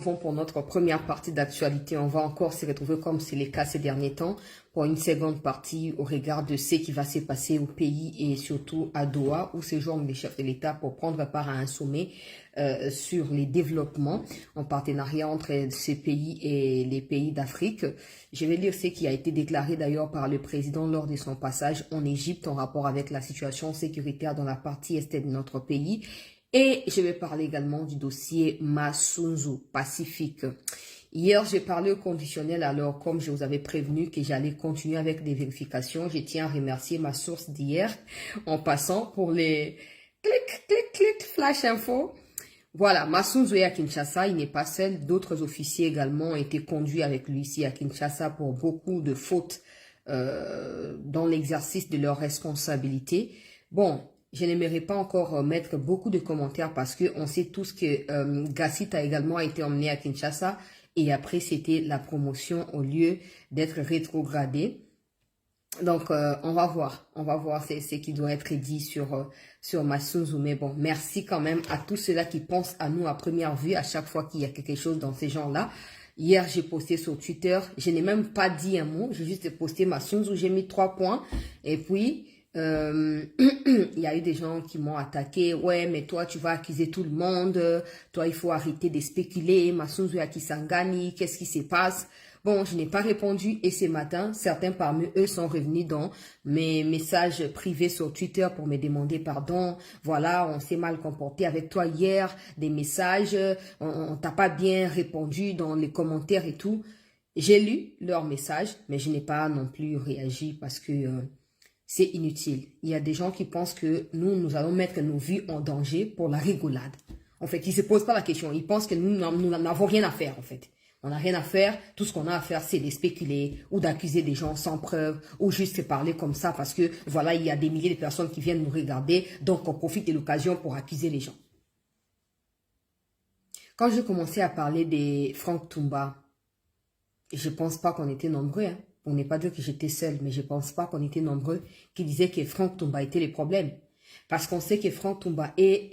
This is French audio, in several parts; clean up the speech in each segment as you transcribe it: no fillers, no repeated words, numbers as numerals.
Pour notre première partie d'actualité, on va encore se retrouver comme c'est le cas ces derniers temps pour une seconde partie au regard de ce qui va se passer au pays et surtout à Doha où séjournent les chefs de l'État pour prendre part à un sommet sur les développements en partenariat entre ces pays et les pays d'Afrique. Je vais lire ce qui a été déclaré d'ailleurs par le président lors de son passage en Égypte en rapport avec la situation sécuritaire dans la partie est de notre pays. Et je vais parler également du dossier Masunzu Pacifique. Hier, j'ai parlé au conditionnel, alors comme je vous avais prévenu que j'allais continuer avec des vérifications, je tiens à remercier ma source d'hier en passant pour les clic, flash info. Voilà, Masunzu est à Kinshasa, il n'est pas seul, d'autres officiers également ont été conduits avec lui ici à Kinshasa pour beaucoup de fautes dans l'exercice de leurs responsabilités. Bon, je n'aimerais pas encore mettre beaucoup de commentaires parce qu'on sait tous que Gassit a également été emmené à Kinshasa et après c'était la promotion au lieu d'être rétrogradé. Donc on va voir ce qui doit être dit sur Masunzu. Mais bon, merci quand même à tous ceux-là qui pensent à nous à première vue à chaque fois qu'il y a quelque chose dans ces gens-là. Hier, j'ai posté sur Twitter, je n'ai même pas dit un mot, j'ai juste posté Masunzu, j'ai mis 3 points et puis... il y a eu des gens qui m'ont attaqué. Ouais, mais toi, tu vas accuser tout le monde. Toi, il faut arrêter de spéculer. Masunzu à Kisangani, qu'est-ce qui se passe? Bon, je n'ai pas répondu et ce matin, certains parmi eux sont revenus dans mes messages privés sur Twitter pour me demander pardon. Voilà, on s'est mal comporté avec toi hier, des messages, on t'a pas bien répondu dans les commentaires et tout. J'ai lu leurs messages, mais je n'ai pas non plus réagi parce que... c'est inutile. Il y a des gens qui pensent que nous allons mettre nos vies en danger pour la rigolade. En fait, ils ne se posent pas la question. Ils pensent que nous n'avons rien à faire, en fait. On n'a rien à faire. Tout ce qu'on a à faire, c'est de spéculer ou d'accuser des gens sans preuve ou juste parler comme ça parce que, voilà, il y a des milliers de personnes qui viennent nous regarder. Donc, on profite de l'occasion pour accuser les gens. Quand j'ai commencé à parler des Franck Toumba, je ne pense pas qu'on était nombreux, hein. On n'est pas dire que j'étais seule, mais je ne pense pas qu'on était nombreux qui disaient que Franck Toumba était le problème. Parce qu'on sait que Franck Toumba est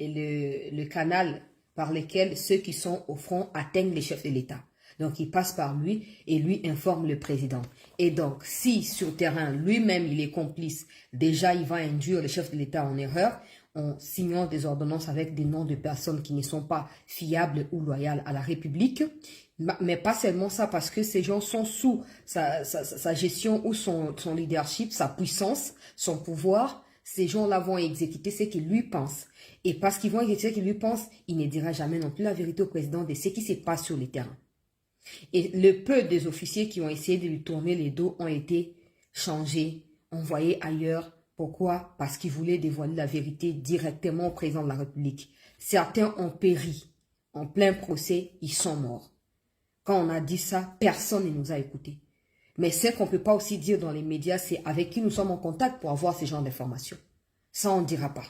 le canal par lequel ceux qui sont au front atteignent les chefs de l'État. Donc, il passe par lui et lui informe le président. Et donc, si sur terrain, lui-même, il est complice, déjà, il va induire le chef de l'État en erreur en signant des ordonnances avec des noms de personnes qui ne sont pas fiables ou loyales à la République. Mais pas seulement ça, parce que ces gens sont sous sa gestion ou son leadership, sa puissance, son pouvoir. Ces gens-là vont exécuter ce qu'ils lui pensent. Et parce qu'ils vont exécuter ce qu'ils lui pensent, il ne dira jamais non plus la vérité au président de ce qui se passe sur le terrain. Et le peu des officiers qui ont essayé de lui tourner les dos ont été changés, envoyés ailleurs. Pourquoi? Parce qu'ils voulaient dévoiler la vérité directement au président de la République. Certains ont péri. En plein procès, ils sont morts. Quand on a dit ça, personne ne nous a écoutés. Mais ce qu'on ne peut pas aussi dire dans les médias, c'est avec qui nous sommes en contact pour avoir ce genre d'informations. Ça, on ne dira pas.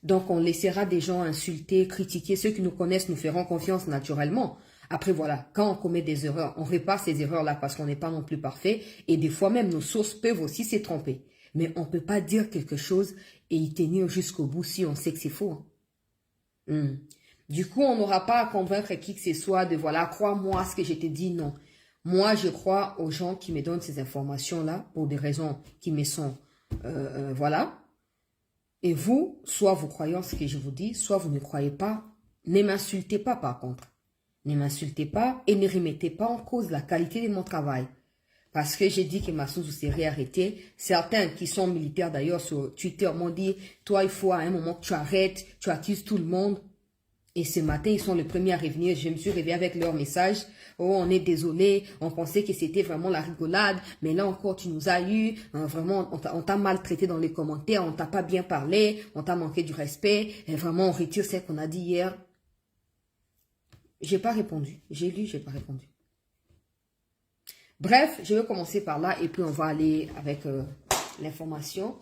Donc, on laissera des gens insulter, critiquer. Ceux qui nous connaissent nous feront confiance naturellement. Après, voilà, quand on commet des erreurs, on répare ces erreurs-là parce qu'on n'est pas non plus parfait. Et des fois même, nos sources peuvent aussi se tromper. Mais on ne peut pas dire quelque chose et y tenir jusqu'au bout si on sait que c'est faux. Du coup, on n'aura pas à convaincre qui que ce soit de, voilà, crois-moi ce que je te dis, non. Moi, je crois aux gens qui me donnent ces informations-là pour des raisons qui me sont, voilà. Et vous, soit vous croyez en ce que je vous dis, soit vous ne croyez pas. Ne m'insultez pas, par contre. Ne m'insultez pas et ne remettez pas en cause la qualité de mon travail. Parce que j'ai dit que Masunzu serait arrêté. Certains qui sont militaires d'ailleurs sur Twitter m'ont dit, toi, il faut à un moment que tu arrêtes, tu accuses tout le monde. Et ce matin, ils sont les premiers à revenir. Je me suis réveillée avec leur message. Oh, on est désolé. On pensait que c'était vraiment la rigolade. Mais là encore, tu nous as eu. Vraiment, on t'a maltraité dans les commentaires. On t'a pas bien parlé. On t'a manqué du respect. Et vraiment, on retire ce qu'on a dit hier. J'ai pas répondu. J'ai lu, j'ai pas répondu. Bref, je vais commencer par là. Et puis, on va aller avec l'information.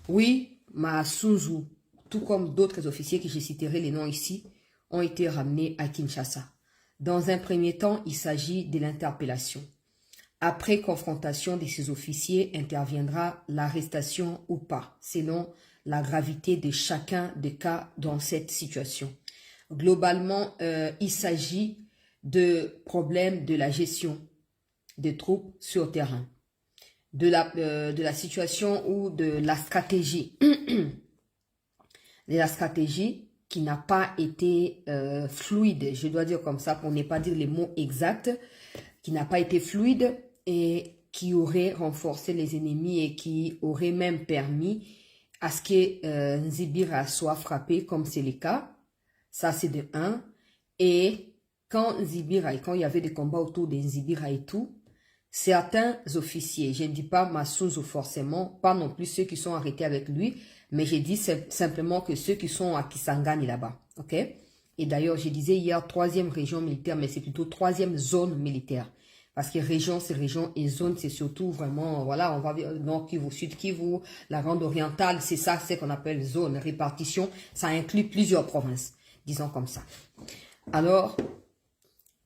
Oui, Masunzu, tout comme d'autres officiers que je citerai les noms ici, ont été ramenés à Kinshasa. Dans un premier temps, il s'agit de l'interpellation. Après confrontation de ces officiers, interviendra l'arrestation ou pas, selon la gravité de chacun des cas dans cette situation. Globalement, il s'agit de problèmes de la gestion des troupes sur terrain, de la situation ou de la stratégie, qui n'a pas été fluide, je dois dire comme ça pour ne pas dire les mots exacts, qui n'a pas été fluide et qui aurait renforcé les ennemis et qui aurait même permis à ce que Nzibira soit frappé comme c'est le cas. Ça, c'est de 1. Et quand Nzibira, et quand il y avait des combats autour de Nzibira et tout, certains officiers, je ne dis pas Masunzu forcément, pas non plus ceux qui sont arrêtés avec lui, mais j'ai dit simplement que ceux qui sont à Kisangani là-bas. Ok? Et d'ailleurs, je disais hier 3e région militaire, mais c'est plutôt 3e zone militaire. Parce que région, c'est région et zone, c'est surtout vraiment, voilà, on va Nord Kivu, Sud Kivu, la Rande orientale, c'est ça, c'est qu'on appelle zone. Répartition, ça inclut plusieurs provinces, disons comme ça. Alors,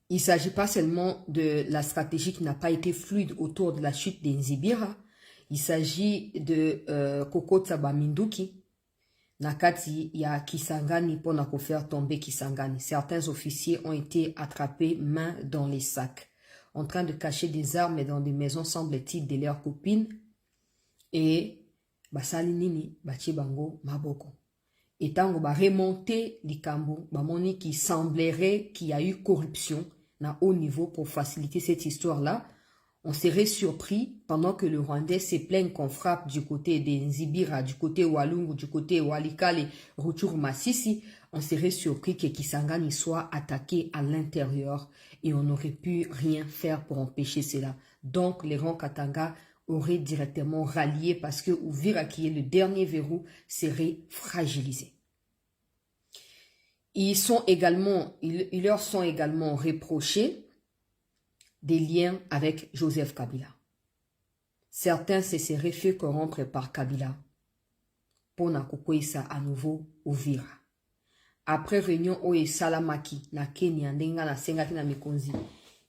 il ne s'agit pas seulement de la stratégie qui n'a pas été fluide autour de la chute des Nzibira. Il s'agit de Kokotsa Baminduki. Nakati ya Kisangani pour na faire tomber Kisangani. Certains officiers ont été attrapés main dans les sacs, en train de cacher des armes dans des maisons, semble-t-il, de leurs copines. Et basali nini bachi bango maboko. Et tango ba remonter likambo, ba moni qui semblerait qu'il y a eu corruption na haut niveau pour faciliter cette histoire-là. On serait surpris pendant que le Rwandais se plaigne qu'on frappe du côté des Nzibira, du côté Walungu, du côté Walikale, Rutshuru Masisi. On serait surpris que Kisangani soit attaqué à l'intérieur et on n'aurait pu rien faire pour empêcher cela. Donc les rangs Katanga auraient directement rallié parce que Uvira, qui est le dernier verrou, serait fragilisé. Ils leur sont également reprochés des liens avec Joseph Kabila. Certains se seraient fait corrompre par Kabila pour nakokwesa à nouveau Uvira. Après réunion Oye Salamaki na Kenya ndenga na sengaki na mikonzi.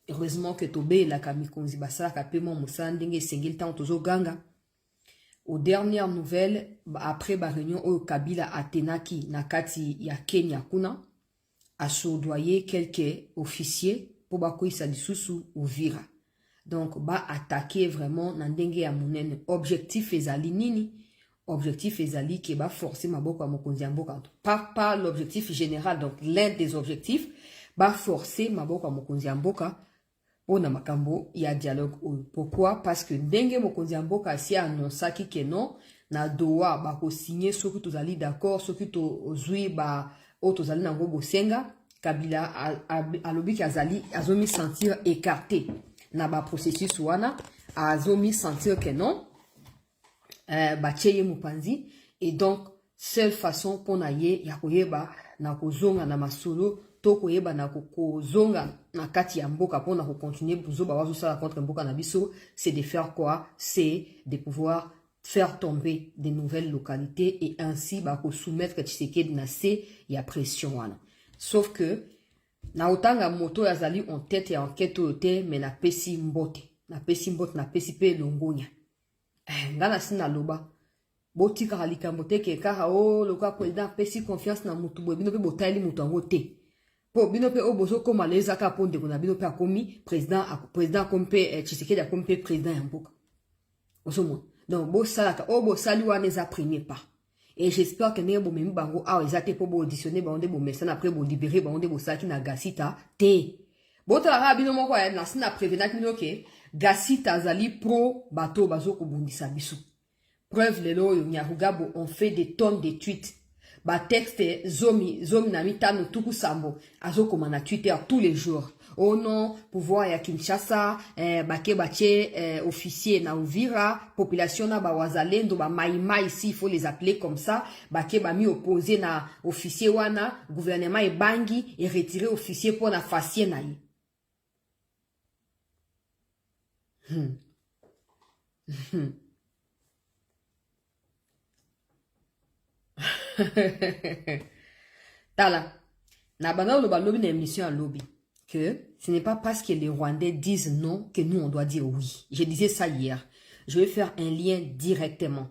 Heureusement que Tobe la kamikonzi basala kapemo musala ndenge sengil tan tozo ganga. Aux dernières nouvelles, après la réunion Oye Kabila atenaki na kati ya Kenya kuna a soudoyé quelques officiers pour bakoisa lisusu Uvira. Donc ba attaquer vraiment nandenge ya munene. Objectif ezali nini? Objectif ezali ke ba forcer maboko ya mokonzi ya mboka. Pas l'objectif général, donc l'un des objectifs ba forcer maboko ya mokonzi ya mboka pona makambo ya dialogue. Pourquoi? Parce que ndenge mokonzi ya mboka si annonsaki ke non na doa ba ko signer soki tozali d'accord, soki to ozui ba o tozali nango bosenga. Kabila alobi ki azomi sentir écarté na ba processus wana, azomi sentir que non bacheye mupanzi, et donc seule façon pour na ye ya koyeba na kozonga na masolo to koyeba na kozonga na kati ya mboka pour na continuer buzoba wazo sala contre mboka na biso, c'est de faire quoi? C'est de pouvoir faire tomber des nouvelles localités et ainsi ba ko soumettre Tshisekedi na se ya pression wana. Sauf que na otanga moto yazali en tête et en quête ote, mais na pesi mbote na pesi pe longonya. Ngana sina loba boti ka likambo te ke ka o loka président pesi confiance na mutu bo bino pe botali mutu ngo te. Po bino pe obozo koma leza ka ponde ko na bino pe akomi président kompe Tshisekedi akompe président ya mboka. Osomo. Donc bo salaka bo sali wana eza premier pas. Et j'espère que ne bo memi bango a ezate po bo auditionner ba onde bo messana après bo libérer ba onde bo saki na gasita te. Bo to la bino moko ya na sina prévenant bino ke gasita zali pro bato bazo ko bundisa biso. Preuve lelo yo Nyarugabo on fait des tonnes de tweets. Ba texte zomi na mitano tuku sambo azo koma na Twitter tous les jours. Oh non, pouvoir ya Kinshasa, bake bache officier na Uvira, population na ba wazalendo, ba maïma ici, il faut les appeler comme ça, bake ba mi opposé na officier wana, gouvernement e bangi et retirer officier pour na facier na yi. Tala, na bana lo ba lobby na émission à lobby. Que ce n'est pas parce que les Rwandais disent non que nous on doit dire oui. Je disais ça hier. Je vais faire un lien directement.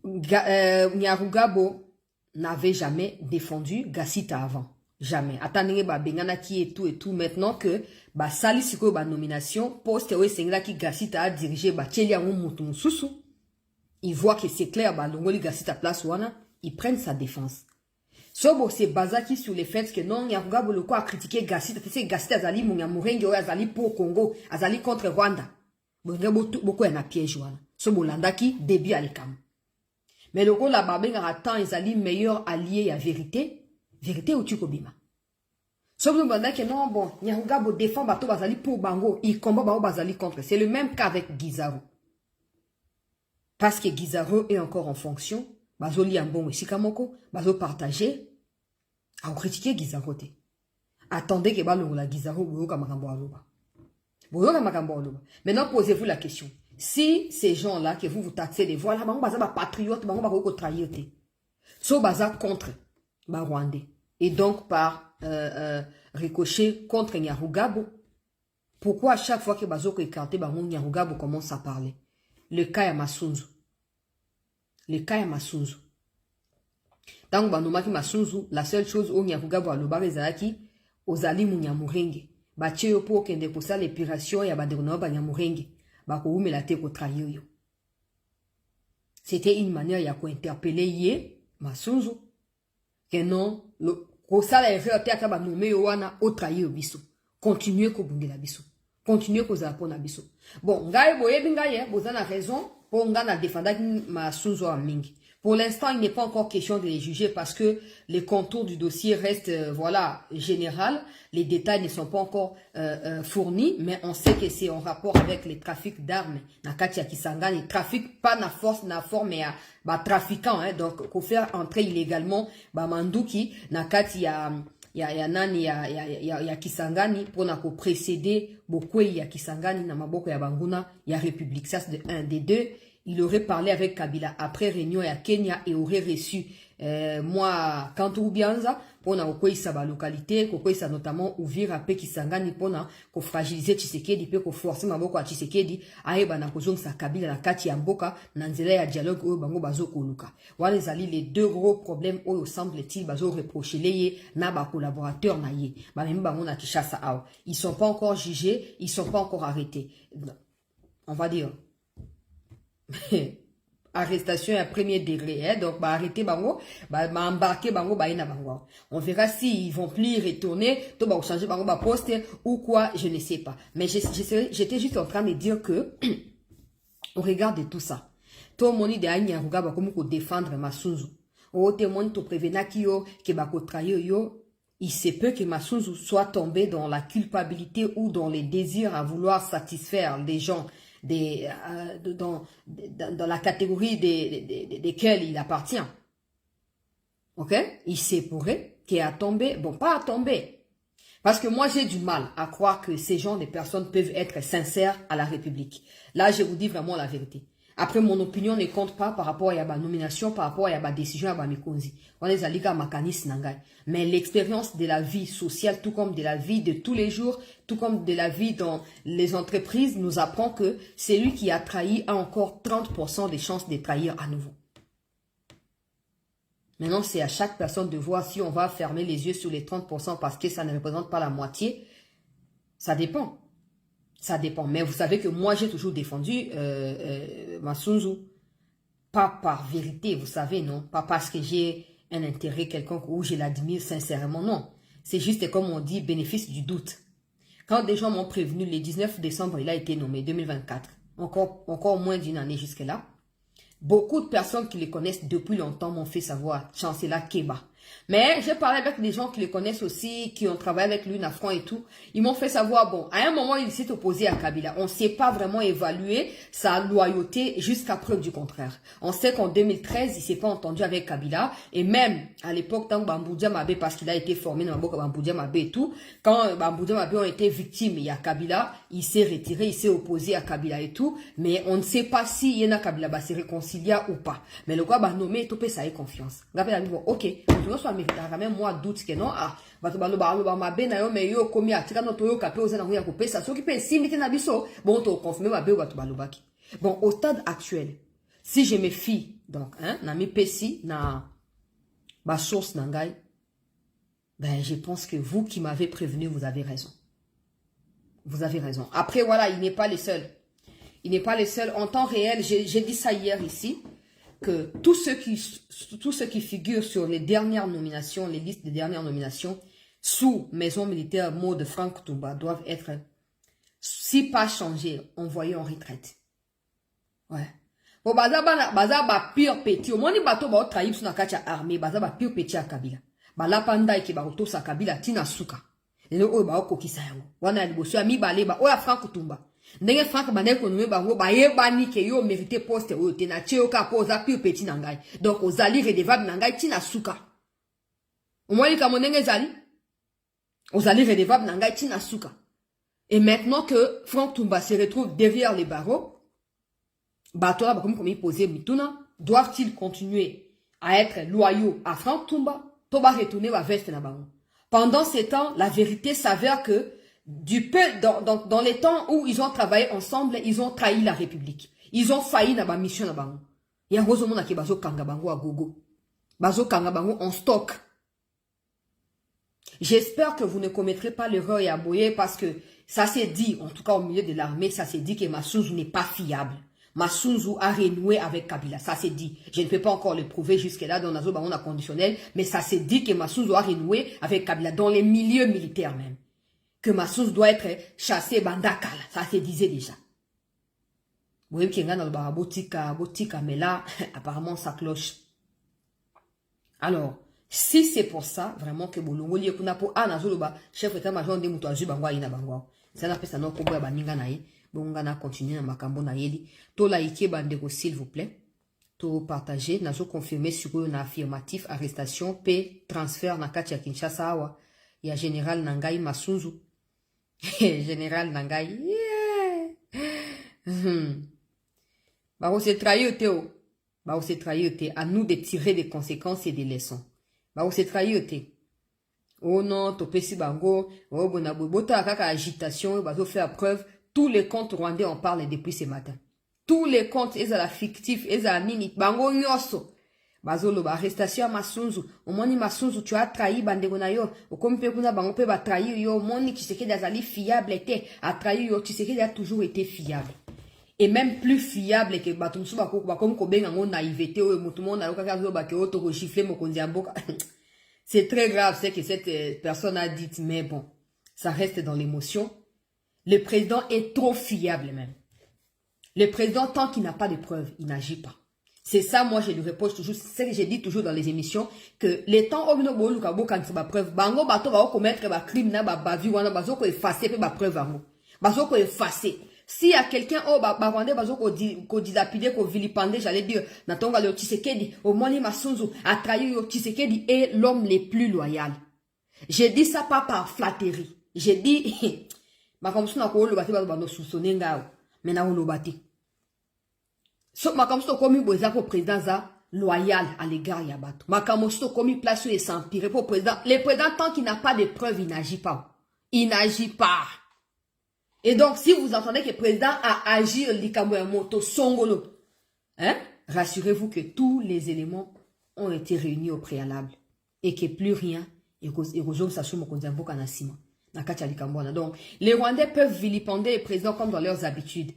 Nyarugabo n'avait jamais défendu Gassita avant. Jamais. Attendez, Bengana qui et tout. Maintenant que, Sali Siko, nomination, poste, qui Gassita a dirigé, Tchelia Moutou Soussou. Ils voient que c'est clair, Longoli Gassita place wana, ils prennent sa défense. Sobo c'est Bazaki sur le fait que non, Yaruga Boloko a critiqué Gassita, c'est Gassita Azali, Mounyamourenge, Azali pour Congo, Azali contre Rwanda. Beaucoup en a piège wana. Sobo Landaki, début à l'écam. Mais le rôle là-bas, attend, Azali meilleur allié à vérité. Vérité ou Tukobima. Sobo Landaki, non, bon, Yaruga Bo défend Bato Bazali pour Bango, il combat Bao Bazali contre. C'est le même cas avec Guizaro. Parce que Guizaro est encore en fonction, bazo li ambon et sikamoko, bazo partager, à critiquer Guizaro te. Attendez que balo la Guizaro boyoka makambo aloba. Boyoka makambo aloba. Maintenant posez-vous la question. Si ces gens-là que vous taxez de voilà, bango baza ba patriote, bango ba ko trahir te. So baza contre ba Rwandais et donc par ricochet contre Nyarugabo. Pourquoi à chaque fois que bazo ko écarté bango Nyarugabo commence à parler? Le cas ya Masunzu. Le cas ya Masunzu. Tant que banomaki Masunzu, la seule chose où Nyarugabo aloba ezalaki ozali munyamurenge. Bache yo po kende kosa l'épiration ya badekono ba nyamurenge. Bako umela te ko trahir yo. C'était une manière ya ko interpeller ye Masunzu. Que non, le kosa la erreur te akaba nomé yo wana o trahir biso. Continuez ko bungela biso. Continuez ko za pona biso. Bon, ngai boye bingaye, vous avez raison, pour ngana défendre ma Masunzu en mingi. Pour l'instant, il n'est pas encore question de les juger parce que les contours du dossier restent, voilà, général. Les détails ne sont pas encore fournis, mais on sait que c'est en rapport avec les trafics d'armes. Nakati ya Kisangani, trafic, pas na force, na forme, mais trafiquant, hein. Donc, pour faire entrer illégalement, Manduki, Nakati ya Kisangani, pour na ko précéder, beaucoup ya Kisangani, na maboko ya Banguna, ya République. Ça, c'est un des deux. Il aurait parlé avec Kabila après réunion à Kenya et aurait reçu moi Kantou Bianza pour na kokoisa ba localité, kokoisa notamment ouvrir à Kisangani pour na ko fragiliser Tshisekedi pe ko forcer maboko à Tshisekedi aeba na kozongisa Kabila na kati ya mboka na nzela ya dialogue oyo bango bazo koluka. Wana ezali les deux gros problèmes oyo semble-t-il bazo reprocher les na ba collaborateurs na ye. Ba memi bango na Kinshasa awa. Ils sont pas encore jugés, ils sont pas encore arrêtés. On va dire arrestation à premier degré, hein? Donc arrêter bango, embarquer bango, ina bango. On verra s'ils vont plus retourner, tout changer bango poste ou quoi, je ne sais pas. Mais j'étais juste en train de dire que au regard de tout ça, tout le monde de Anyaruga va comme défendre Masunzu. Au témoin to prévenir qui yo que bako trahir yo, il se peut que Masunzu soit tombé dans la culpabilité ou dans les désirs à vouloir satisfaire les gens dans la catégorie desquels il appartient. Ok? Il s'est pourrait qu'il a tombé, bon, pas à tomber. Parce que moi, j'ai du mal à croire que ces gens, des personnes peuvent être sincères à la République. Là, je vous dis vraiment la vérité. Après, mon opinion ne compte pas par rapport à ma nomination, par rapport à ma décision, à ma mikonzi. On est allé à Makanis Nangai. Mais l'expérience de la vie sociale, tout comme de la vie de tous les jours, tout comme de la vie dans les entreprises, nous apprend que celui qui a trahi a encore 30% des chances de trahir à nouveau. Maintenant, c'est à chaque personne de voir si on va fermer les yeux sur les 30% parce que ça ne représente pas la moitié. Ça dépend. Ça dépend. Mais vous savez que moi, j'ai toujours défendu Masunzu. Pas par vérité, vous savez, non. Pas parce que j'ai un intérêt quelconque ou je l'admire sincèrement, non. C'est juste comme on dit, bénéfice du doute. Quand des gens m'ont prévenu, le 19 décembre, il a été nommé, 2024. Encore moins d'une année jusque-là. Beaucoup de personnes qui les connaissent depuis longtemps m'ont fait savoir, Chancela Keba. Mais j'ai parlé avec des gens qui les connaissent aussi, qui ont travaillé avec lui, Nafran et tout. Ils m'ont fait savoir, bon, à un moment, il s'est opposé à Kabila. On ne sait pas vraiment évaluer sa loyauté jusqu'à preuve du contraire. On sait qu'en 2013, il ne s'est pas entendu avec Kabila. Et même à l'époque, tant que Bamboudia Mabé, parce qu'il a été formé dans Bamboudia Mabé et tout, quand Bamboudia Mabé ont été victimes, il y a Kabila, il s'est retiré, il s'est opposé à Kabila et tout. Mais on ne sait pas si Yena Kabila va se réconcilier ou pas. Mais le gars va nommer Topé, ça a confiance. Ok, soit même moi doute que non bato baloba mabe na yo me yo komi atika no toyo kape oza na ya kopesa soki pe simite na biso bon to confirmer mabe bato balobaki. Bon, au stade actuel, si je me fie donc na mi pesi na ma source Nangai, ben, je pense que vous qui m'avez prévenu, vous avez raison. Vous avez raison. Après, voilà, il n'est pas le seul. Il n'est pas le seul. En temps réel, j'ai dit ça hier ici, que tous ceux qui figurent sur les dernières nominations, les listes des dernières nominations, sous Maison militaire mode Franck Toumba, doivent être, si pas changés, envoyés en retraite. Ouais. Bon, baza pire petit. Au moins, les bateaux ba trahir sur la kacha armée, baza ba pire petit à Kabila. Ba la panda ki ba auto sa Kabila tina suka. Le o ba okokisa yango. Wana liboso ami baleba o ya Franck Toumba. Ndenge Franck ba nekonomé bango ba yebani ke yo mérité poste o te na cheo ka poza pire petit nangai. Donc ozali redevable nangai tina suka. Au moins, les kamonenge zali. Ozali redevable nangai tina suka. Et maintenant que Franck Toumba se retrouve derrière les barreaux, Batola, comme il posait Mituna, doivent-ils continuer à être loyaux à Franck Toumba? Toba retourner à veste na bango. Pendant ces temps, la vérité s'avère que dans les temps où ils ont travaillé ensemble, ils ont trahi la République. Ils ont failli na ba mission na bango. Ya rozo mona ke bazo kanga bango à gogo. Bazo kanga bango en stock. J'espère que vous ne commettrez pas l'erreur et aboyer parce que ça s'est dit, en tout cas au milieu de l'armée, ça s'est dit que Massouzou n'est pas fiable. Massouzou a renoué avec Kabila, ça s'est dit. Je ne peux pas encore le prouver jusque-là dans Nazo Baron conditionnel, mais ça s'est dit que Massouzou a renoué avec Kabila, dans les milieux militaires même. Que Massouzou doit être chassé Bandakala, ça se disait déjà. Vous voyez qu'il y a dans le botika, mais là, apparemment ça cloche. Alors, si c'est pour ça, vraiment que Bolongo liye kuna po Anazoloba, chef d'état-major de Moutouazu Bangwa Ina Bangwa. Ça n'a pas ça non kobo ya baninga nae. Bonga na continuer na makambo na yeli. To like bandeko s'il vous plaît. To partager, nazo confirmer sur un affirmatif arrestation p transfert na kati ya Kinshasa awa. Ya général Nangai Masunzu. Général Nangai. Yeah. Bah on s'est trahi au Théo. Bah on s'est trahi au Théo. À nous de tirer des conséquences et des leçons. Bah on s'est trahi au Théo. Oh non, topesi bango. Oh bonabo. Bota kaka agitation. Bah on fait preuve. Tous les comptes rwandais en parlent depuis ce matin. Tous les comptes, ils ont la fictif, ils ont la minute. Bango nyoso. Bazolo, arrestation à Masunzu. Au moni Masunzu, tu as trahi bandegonayo. Au comme pe kuna bango pe ba trahi yo. Moni tu sais que d'azali fiable était. A trahi yo, tu sais qu'il a toujours été fiable. Et même plus fiable que batumsu bako comme kobenga ngo naïveté ou mutumo na loka kazo ba ke auto ko chiffler mo konzi amboka. C'est très grave, c'est que cette personne a dit, mais bon, ça reste dans l'émotion. Le président est trop fiable même. Le président, tant qu'il n'a pas de preuves, il n'agit pas. C'est ça, moi, je lui reproche toujours. C'est ce que j'ai dit toujours dans les émissions, que les temps où on a des preuves, bango bato va commettre un crime, na ba vie, wana bazo ko effacer ba preuve bango. Bazo ko effacer. S'il y a quelqu'un oh ba rwandais bazo ko dilapidé, ko vilipender, j'allais dire, natonga le Tshisekedi, au Moni Masunzu a trahi le Tshisekedi est l'homme le plus loyal. J'ai dit ça pas par flatterie. J'ai dit makamsu na ko lobati ba no soupçonner ngao mais na lobati so makamsu komi boza pour président za loyal à l'égard ya bato makamsu komi place et s'empirer pour président le président tant qu'il n'a pas de preuves il n'agit pas et donc si vous entendez que le président a agi likambo ya moto songolo hein rassurez-vous que tous les éléments ont été réunis au préalable et que plus rien et que ça somo konzambo kana sima. Donc, les Rwandais peuvent vilipender les présidents comme dans leurs habitudes.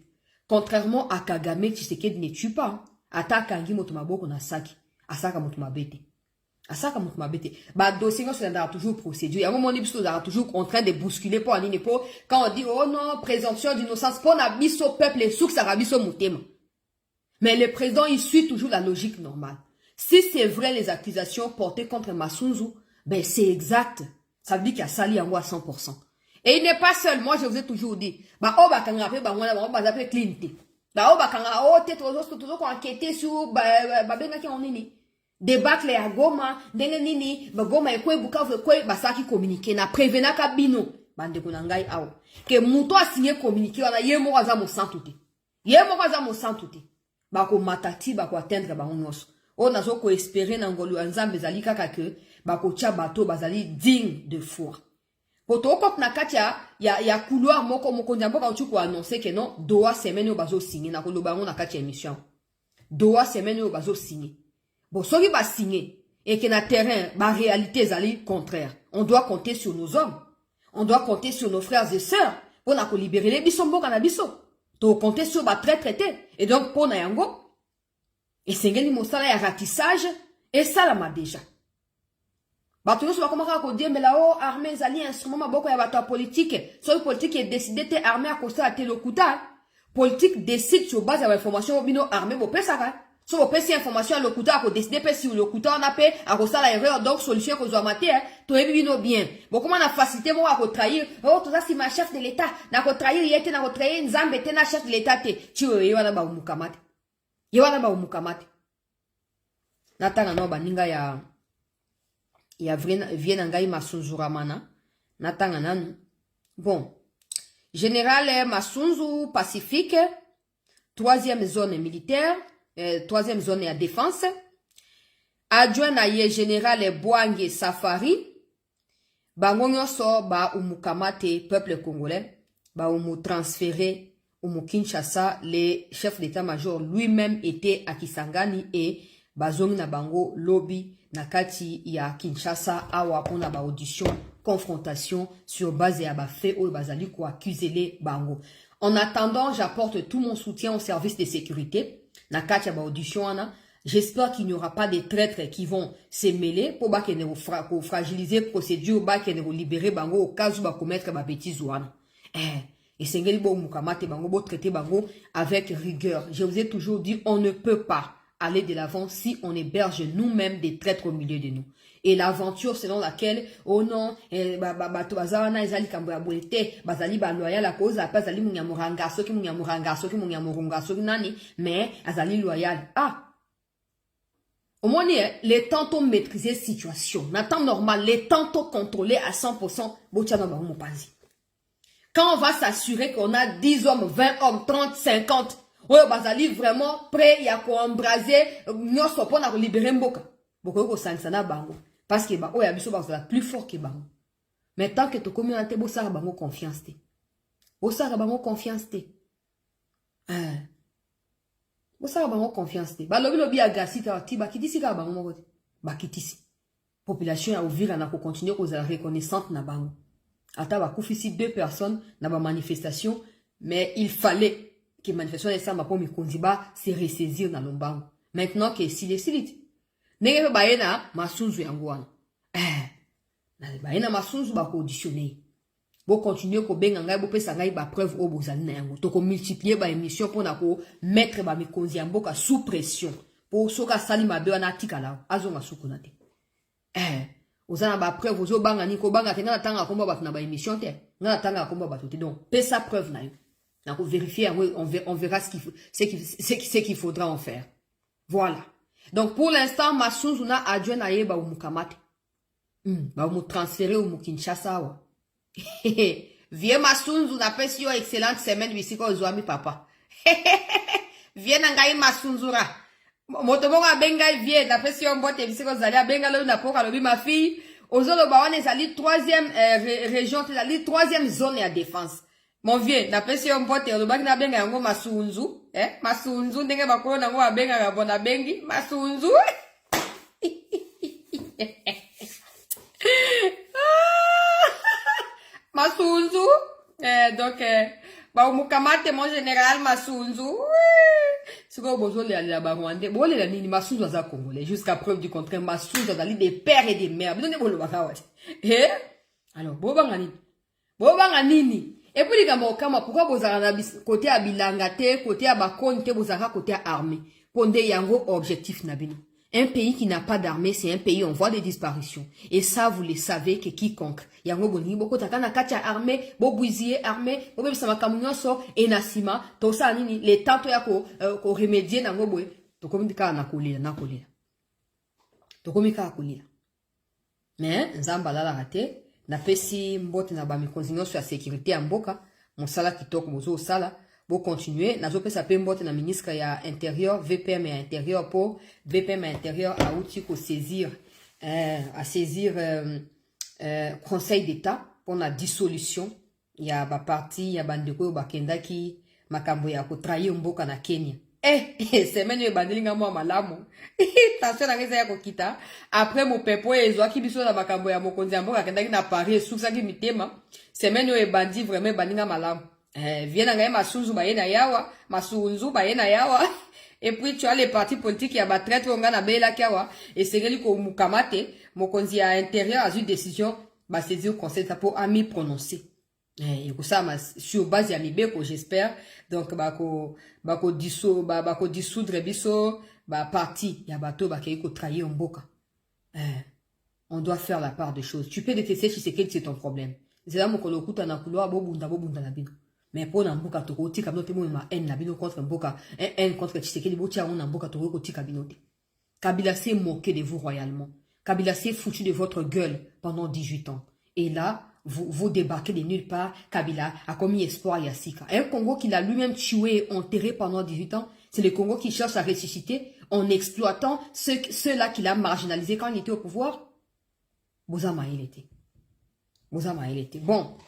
Contrairement à Kagame, Tshisekedi ne tue pas. Attaque Angi Motumaboko na Saki. Asaka Motumabete. Asaka Motumabete. Bah, dossier, on a toujours procédure. Il y a un moment où on est toujours en train de bousculer pour aller pour quand on dit, oh non, présomption d'innocence, pour n'abisso au peuple, et souk sarabisso moutema. Mais le président, il suit toujours la logique normale. Si c'est vrai les accusations portées contre Masunzu, ben, c'est exact. Ça veut dire qu'il y a sali en moi à 100%. Et il n'est pas seul. Moi, je vous ai toujours dit. Bah, oh, bah, quand on a fait, bah, on va appeler Clinton. Bah, oh, bah, quand on a, oh, t'es toujours enquêté sur, bah, ben, qui on est né. Débattre les agoma, denge nini, bah, goma, et quoi, bah, ça qui communique. Na prévena kabino. Bande kunangai, ah, que mouto a signé communiqué, on a yé mo aza mo sans tout. Yé mo aza mo sans tout. Bah, ko matati, bah, ko atteindre, bah, on os. Oh, nazo ko espérer n'angolu, anzambe zalika kake, bako tia bateau bazali digne de foi. Poto quand na katia ya couloir moko ndiambo ka uchu ko annoncer que non doa semaine o bazo signer na ko lobango na katia émission. Doa semaine o bazo signer. Bon soki ba signer et que na terrain, la réalité est contraire. On doit compter sur nos hommes. On doit compter sur nos frères et sœurs pour nous libérer les bisombo canabiso. Donc compter sur les traité. Et donc pour Nayango, et c'est un mostala ya ratissage et ça la m'a déjà. Bato yo so comment ka dire mais là-haut armée zali instrument maboko ya bato politique. Soit politique est décidé te armée à cause de la télokuta. Politique décide sur base de l'information bino armée bo pesaka. So bo pesi information à lokuta ko décider pe si lokuta on a pe à cause de la erreur donc solution ko zo maté to ebi bino bien. Bon comment on a facilité moi à ko trahir. Oh tout ça c'est ma chef de l'état. Na ko trahir yete na ko trahir nzambe te na chef de l'état te. Tu yo wana ba umukamate. Yo wana ba umukamate. Natanga no baninga ya viena ngai Masunzu Ramana. Natanga nanu. Bon. Général Masunzu Pacifique, troisième zone militaire, troisième zone à défense. Adjoint naye général Boange Safari. Bango nyonso ba umukamate peuple congolais. Ba umu transféré umu Kinshasa. Le chef d'état-major lui-même était à Kisangani et bazongi na bango lobby nakati ya Kinshasa awa pona ba audition confrontation sur base ya ba fait ou bazali ko accuser les bango. En attendant, j'apporte tout mon soutien au service de sécurité nakati ya ba audition ana. J'espère qu'il n'y aura pas des traîtres qui vont se mêler pour ba kene fragiliser procédure ba kene libérer bango au cas où ba commettre ba bêtise wana. Et sengeli bo mukamate bango bo traiter bango avec rigueur. Je vous ai toujours dit on ne peut pas aller de l'avant si on héberge nous-mêmes des traîtres au milieu de nous. Et l'aventure selon laquelle, oh non, bazana ezali kambo ya boete, bazali ba loyal à cause, après azali munyamuranga, soki munyamuranga, soki munyamurunga, soki nani, mais azali loyal. Ah! Au moins, les tantôt maîtriser situation. N'attend normal, les tantôt contrôler à 100%, botiano ba mupanzi. Quand on va s'assurer qu'on a 10 hommes, 20 hommes, 30, 50, oyo bazali vraiment prêt ya ko embraser nyonso pona ko libérer mboka boko ko sansana bango parce que ba oyo biso bazala plus fort que bango mais tant que to communauté bo sara bango confiance te bo sara bango confiance te bo sara bango confiance te ba lobi agasi ta ti ba kitisi ka bango moko te ba kitisi population ya Uvira na ko continuer ko za reconnaissante na bango ata ba kufisi 2 personnes na ba manifestation mais il fallait que manifestation de ça pour me konziba se ressaisir dans le banc. Maintenant que si les silit. Nege baena Masunzu yanguana. Na baena Masunzu ba auditionner. Bo continuer ko benga ngai bo pesa ngai ba preuve o bozali na yango. To ko multiplier ba émission pour na ko mettre ba mikonzi ya mboka sous pression. Pour soka sali mabe wana tikala azonga sukunate. Ozana ba preuve ozo banga ni ko banga tenga tanga komba ba na ba émission te. Na tanga komba ba te donc pesa preuve na yo. Donc, vérifier, on verra ce qu'il faudra en faire. Voilà. Donc, pour l'instant, Masunzu na adjoint na ye ba umukamate. Ba umu transférer umu Kinshasa wa. Viens Masunzu na pesi yo excellente semaine ici ko zoami papa. Viens ngai Masunzura. Motomonga benga viens na pesi yo mbote ici ko zali benga lo na poka lobi ma fille. Ozolo ba wana ezali troisième région, ezali troisième zone ya défense. Mon vieux, na pesi yo mpote, olobaki na benga yango Masunzu, Masunzu, ndenge bakolo nango abenga ga bona bengi, Masunzu. Masunzu, donc, ba umukamate mon général Masunzu. Siko bozo le la ba Rwandais, bo le la nini Masunzu aza congolais, jusqu'à preuve du contraire, Masunzu azali des pères et des mères. Bino ne bolo bakawati. Alors, bo banga nini? Et puis, pourquoi vous avez côté à Bilangate, côté à Bakon, vous avez côté à armée? Pondé yango objectif nabino. Un pays qui n'a pas d'armée, c'est un pays en voie de disparition. Et ça, vous le savez que quiconque. Yango boni, boko takana katia armée, bo buisier armée, bo bebe sama kamunyo so, et nasima, to sa nini, les tanto ya ko remédier nango boy. To komika na kolila. To komika kolila. Mais, nzamba la rate. Na pesi mbote na ba mikonzi nyonso ya sécurité ya mboka mosala kitoko bozo sala bo continuer nazo pesa pe mbote na ministre ya intérieur VPM ya intérieur pour VPM ya intérieur a outil ko saisir conseil d'état pour la dissolution ya ba parti ya bandeko ba kendaki makambo ya ko trahir mboka na Kenya semaine bandelinga moi malamu. Attention na ngeza ya kokita. Après mon pepo ezwa ki biso na makambo ya mokonzi ya mboka kendaki na Paris suksa ki mitema. Semaine yo bandi vraiment bandinga malamu. Viens na masunzu ba yena yawa, masunzu ba yena yawa. Et puis tu as les partis politiques ya ba traître on na bela kiawa et sengeli ko mukamate mokonzi ya intérieur a eu décision ba saisir au conseil ça pour ami prononcer. Et ça sur base ya mibeko j'espère donc bako dissoudre biso ba parti ya bato ba ko trahir mboka. On doit faire la part des choses. Tu peux détester Tshisekedi, c'est ton problème. C'est là mon kolokuta na couloir bobunda na bino. Mais pour Namboka Toko, tika binote mo ma haine na bino contre Mboka, haine contre Tshisekedi, botia on Namboka Toko tika binote. Kabila s'est moqué de vous royalement. Kabila s'est foutu de votre gueule pendant 18 ans. Et là, vous débarquez de nulle part. Kabila a commis espoir à Yassika. Un Congo qu'il a lui-même tué et enterré pendant 18 ans, c'est le Congo qui cherche à ressusciter en exploitant ceux-là qu'il a marginalisés quand il était au pouvoir. Bozama il était. Bozama il était. Bon.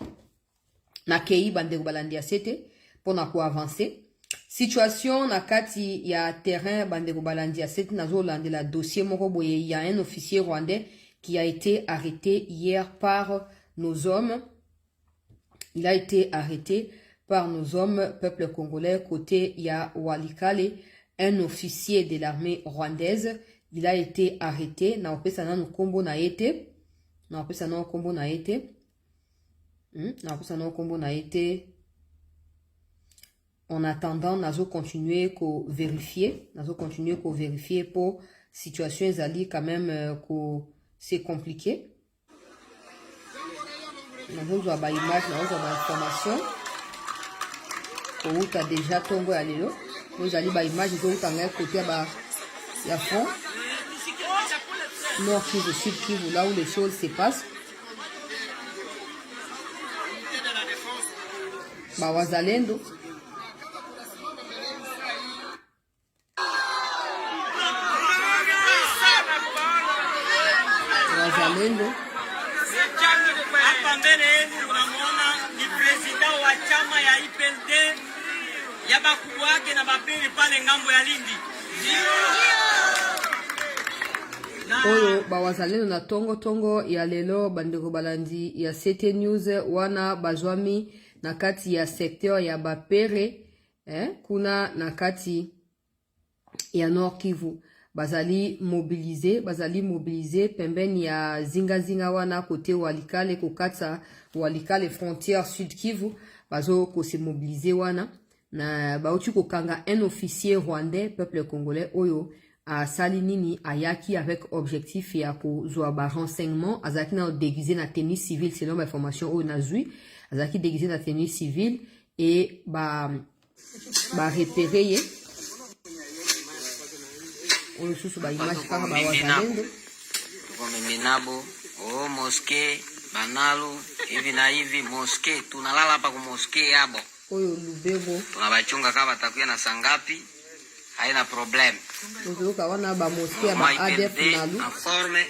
Na kei bandeko balandi ya sete pour na ko avancer. Situation na kati ya terrain bandeko balandi ya sete nazo landela dossier moko boye. Il y a un officier rwandais qui a été arrêté hier par nos hommes. Il a été arrêté par nos hommes, peuple congolais, côté ya Walikale, un officier de l'armée rwandaise. Il a été arrêté. Na opesa na kombo na été. Na opesa na kombo na été. En attendant, nazo continuer ko vérifier pour situation zali quand même c'est compliqué. Nazo zo ba image, nazo zo ba information. Ko uta déjà tongo ya lelo. Nous allons ba image zo uta ngai côté ba ya fond. Nord Kivu, Sud Kivu, là où les choses se passent. Ba wazalendo hapa mbele yenu unamwona ni president wa chama ya IPLD ya bakubwa wake na bapili pale ngambo ya Lindi. Oyo bawazalendo na tongo ya lelo bandeko balandi ya CT News wana bazwami na kati ya secteur ya Bapere, kuna na kati ya Nord Kivu. Bazali mobiliser pembeni ya zinga wana kote Walikale kokata Walikale frontière Sud Kivu. Bazo ko se mobiliser wana na bauti kokanga un officier rwandais peuple congolais oyo a salinini ayaki avec objectif ya ko zwa ba renseignement azaki na déguisé na tenue civile selon ma information oyo nazui. Azaki déguisé na tenue civile et ba repérer on le sous ba image kama ba wazalendo Minabo mosquée banalo hivi na hivi mosquée tunalala hapa kwa mosquée yabo oyo Lubero tunabachunga kama batakuya na sangapi haina problem uzoka wana ba mosquée ya ba ADF nalu na forme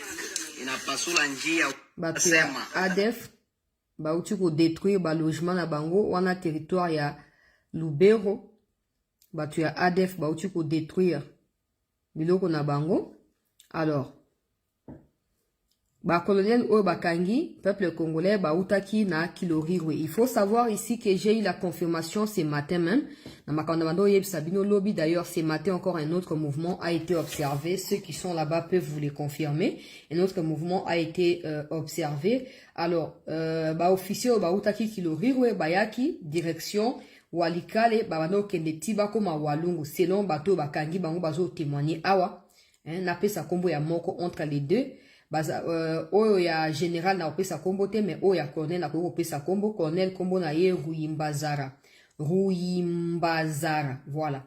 inapasula njia basema ADF ba uti ko détruire ba logement na bango wana territoire ya Lubero batu ya ADF ba uti ko détruire biloko na bango. Alors ba colonel o bakangi peuple congolais ba utaki na Kilorirwe. Il faut savoir ici que j'ai eu la confirmation ce matin même na makandamando yeb Sabino lobby. D'ailleurs ce matin encore un autre mouvement a été observé. Ceux qui sont là-bas peuvent vous les confirmer. Un autre mouvement a été observé. Alors ba officier ba utaki Kilorirwe bayaki direction Walikale babano kende tiba koma walungu selon bato bakangi bango bazo témoigner awa na pesa kombo ya moko entre les deux baza oyo ya général na opesa kombo te mais oyo ya colonel na ko opesa kombo colonel kombo na ye Ruyimbazara voilà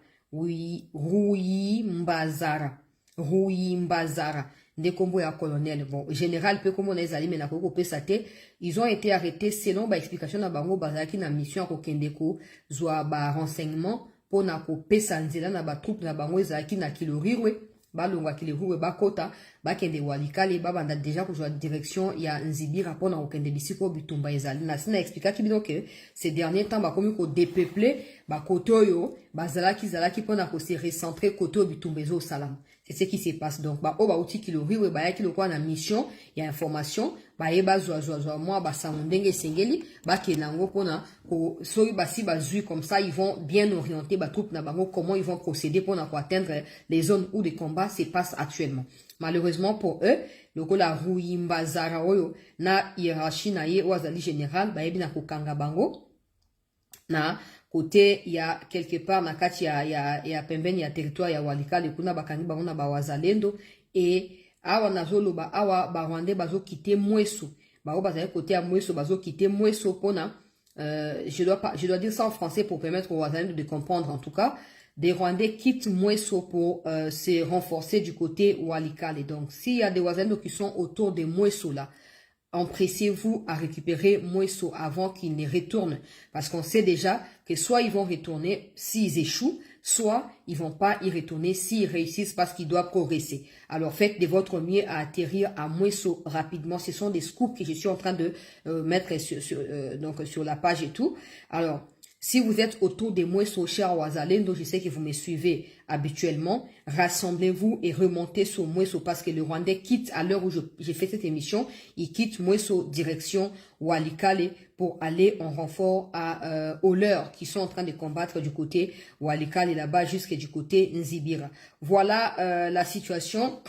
Ruyimbazara de kombo ya colonel. Bon, général pe kombo na ezali mais na ko opesa te. Ils ont été arrêtés selon ba explication na bango bazaki na mission ko kendeko zwa ba renseignement pour na ko pesa nzela na ba troupe na bango ezaki na Kilorirwe balongwa ki le huwe bakota bakende walikale babanda déjà kujwa direction ya Nzibira pona okende bisiko bitumba ezali na sina expliquer ki bino que ces derniers temps bakomi ko dépeupler bakote oyo zalaki pona ko se recentrer kote bitumba ezo salam. C'est ce qui se passe. Donc, outi ki le riwe ki le kwa na mission, il y a information, moi, samundenge sengeli, kelango pona, soyi basi zui comme ça, ils vont bien orienter, troupes na bango, comment ils vont procéder pour atteindre les zones où les combats se passent actuellement. Malheureusement pour eux, le la ruimba zara oyo, na hiérarchie na ye, wazali général, na kokanga bango, na, côté il y a quelque part na kati ya pembeni ya territoire ya Walikale kuna bakangi bango ba wazalendo et awa nazoloba awa ba Rwandais bazo quitter Mweso ba bazali côté ya Mweso bazo quitter Mweso pona je dois dire ça en français pour permettre aux wazalendo de comprendre en tout cas des Rwandais quittent Mweso pour se renforcer du côté Walikale. Donc s'il y a des wazalendo qui sont autour de Mweso là, empressez-vous à récupérer Mweso avant qu'ils ne retournent. Parce qu'on sait déjà que soit ils vont retourner s'ils échouent, soit ils vont pas y retourner s'ils réussissent parce qu'ils doivent progresser. Alors faites de votre mieux à atterrir à Mweso rapidement. Ce sont des scoops que je suis en train de mettre sur la page et tout. Alors, si vous êtes autour des Mweso, cher Wazalendo, je sais que vous me suivez habituellement, rassemblez-vous et remontez sur Mweso parce que le Rwandais quitte, à l'heure où j'ai fait cette émission, il quitte Mweso direction Walikale pour aller en renfort aux leurs qui sont en train de combattre du côté Walikale là-bas jusqu'à du côté Nzibira. Voilà la situation.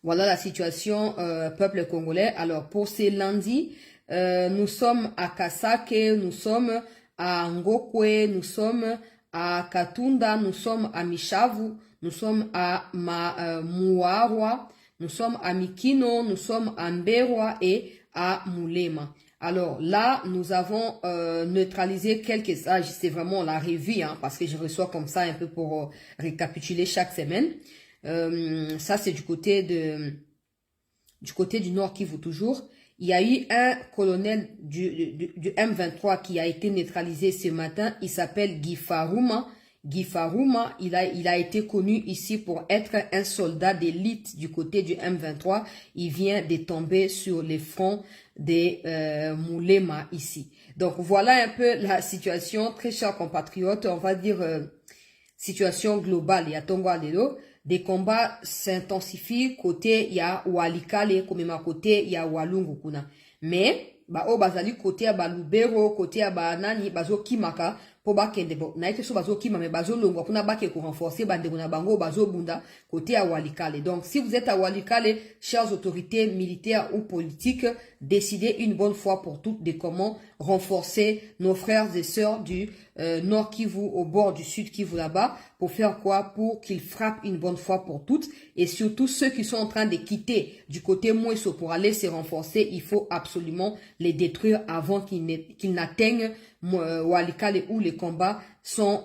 Voilà la situation peuple congolais. Alors pour ces lundis, nous sommes à Kasake, nous sommes à Ngokwe, nous sommes à Katunda, nous sommes à Mishavu, nous sommes à Muarwa, nous sommes à Mikino, nous sommes à Mberwa et à Mulema. Alors là, nous avons neutralisé quelques âges, c'est vraiment la revue, hein, parce que je reçois comme ça un peu pour récapituler chaque semaine. Ça, c'est du côté du Nord Kivu toujours. Il y a eu un colonel du M23 qui a été neutralisé ce matin. Il s'appelle Guy Faruma. Guy Faruma, il a été connu ici pour être un soldat d'élite du côté du M23. Il vient de tomber sur les fronts des Mulema ici. Donc voilà un peu la situation, très chers compatriotes, on va dire situation globale. Il y a Tongwa Lelo. Des combats s'intensifient côté ya Walikale comme ma côté ya Walungu kuna. Mais bazali côté ya Balubero, côté ya Nani bazo kimaka po bakende bo. Na ite so bazo kima mais bazo longwa kuna bake ko renforcer bande na bango bazo bunda côté ya Walikale. Donc si vous êtes à Walikale, chères autorités militaires ou politiques, décidez une bonne fois pour toutes de comment renforcer nos frères et sœurs du Nord Kivu au bord du Sud Kivu là-bas. Pour faire quoi? Pour qu'ils frappent une bonne fois pour toutes. Et surtout ceux qui sont en train de quitter du côté Mweso pour aller se renforcer, il faut absolument les détruire avant qu'ils n'atteignent Walikale où les combats sont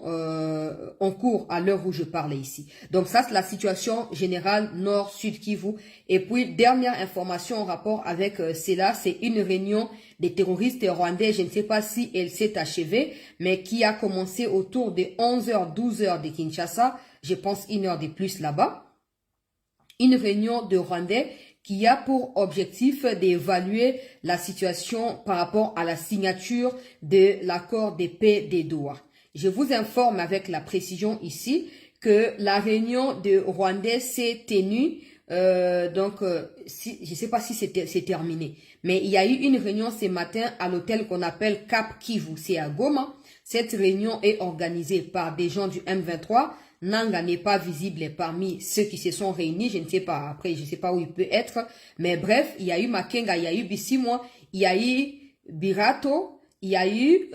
en cours à l'heure où je parle ici. Donc ça, c'est la situation générale Nord-Sud Kivu. Et puis, dernière information en rapport avec cela, c'est une réunion des terroristes rwandais. Je ne sais pas si elle s'est achevée, mais qui a commencé autour de 11h, 12h de Kinshasa. Je pense 1 heure de plus là-bas. Une réunion de Rwandais qui a pour objectif d'évaluer la situation par rapport à la signature de l'accord de paix des Doha. Je vous informe avec la précision ici que la réunion de Rwandais s'est tenue, je ne sais pas si c'est terminé, mais il y a eu une réunion ce matin à l'hôtel qu'on appelle Cap Kivu, c'est à Goma. Cette réunion est organisée par des gens du M23. Nanga n'est pas visible parmi ceux qui se sont réunis, je ne sais pas, après je ne sais pas où il peut être, mais bref, il y a eu Makenga, il y a eu Bissimwa, il y a eu Birato, il y a eu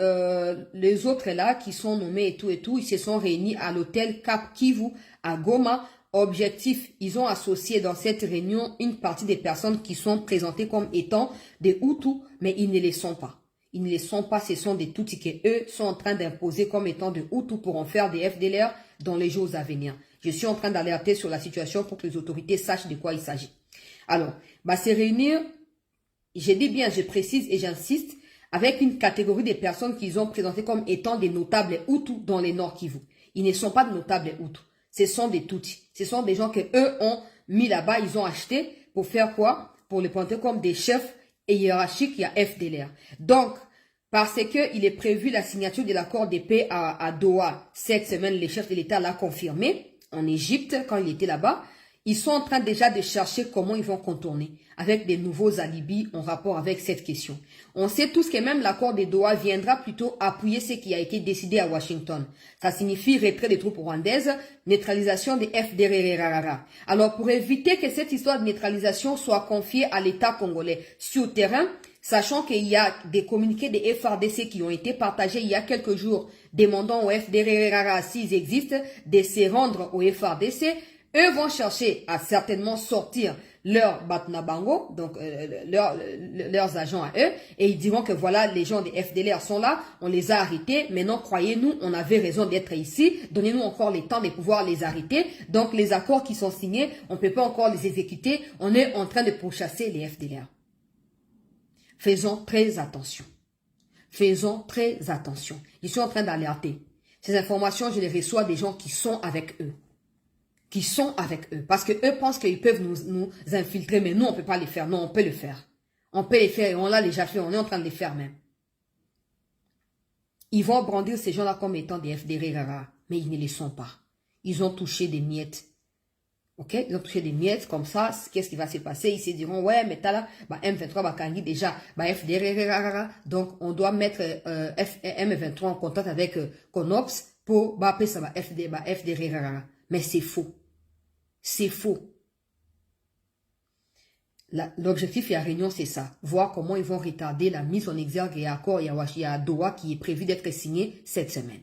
les autres là qui sont nommés et tout, ils se sont réunis à l'hôtel Cap Kivu à Goma. Objectif, ils ont associé dans cette réunion une partie des personnes qui sont présentées comme étant des Hutus, mais ils ne les sont pas. Ils ne les sont pas, ce sont des Tutsis que eux sont en train d'imposer comme étant des Hutus pour en faire des FDLR dans les jours à venir. Je suis en train d'alerter sur la situation pour que les autorités sachent de quoi il s'agit. Alors, c'est réunir, je dis bien, je précise et j'insiste, avec une catégorie de personnes qu'ils ont présentées comme étant des notables Hutus dans les Nord Kivu. Ils ne sont pas de notables Hutus. Ce sont des Tutsis. Ce sont des gens que eux ont mis là-bas, ils ont acheté pour faire quoi? Pour les pointer comme des chefs hiérarchiques, il y a FDLR. Donc, parce qu'il est prévu la signature de l'accord de paix à Doha cette semaine, les chefs de l'État l'ont confirmé en Égypte quand il était là-bas. Ils sont en train déjà de chercher comment ils vont contourner avec des nouveaux alibis en rapport avec cette question. On sait tous que même l'accord de Doha viendra plutôt appuyer ce qui a été décidé à Washington. Ça signifie retrait des troupes rwandaises, neutralisation des FDLR. Alors pour éviter que cette histoire de neutralisation soit confiée à l'État congolais sur le terrain, sachant qu'il y a des communiqués des FARDC qui ont été partagés il y a quelques jours demandant aux FDLR s'ils existent de se rendre aux FARDC, eux vont chercher à certainement sortir leur Batnabango, donc leurs agents à eux, et ils diront que voilà, les gens des FDLR sont là, on les a arrêtés, maintenant croyez-nous, on avait raison d'être ici, donnez-nous encore le temps de pouvoir les arrêter, donc les accords qui sont signés, on ne peut pas encore les exécuter, on est en train de pourchasser les FDLR. Faisons très attention. Faisons très attention. Je suis en train d'alerter. Ces informations, je les reçois des gens qui sont avec eux. Qui sont avec eux. Parce que eux pensent qu'ils peuvent nous infiltrer, mais nous, on ne peut pas les faire. Non, on peut le faire. On peut les faire et on l'a déjà fait. On est en train de les faire même. Ils vont brandir ces gens-là comme étant des FDLR, mais ils ne les sont pas. Ils ont touché des miettes. Ok, ils ont touché des miettes comme ça. Qu'est-ce qui va se passer? Ils se diront, ouais, mais t'as là, M23, Kangi déjà, FDLR. Donc, on doit mettre M23 en contact avec CONOPS pour appeler ça FDLR. Mais c'est faux. C'est faux. L'objectif de la réunion, c'est ça. Voir comment ils vont retarder la mise en exergue et accord à Doha qui est prévu d'être signé cette semaine.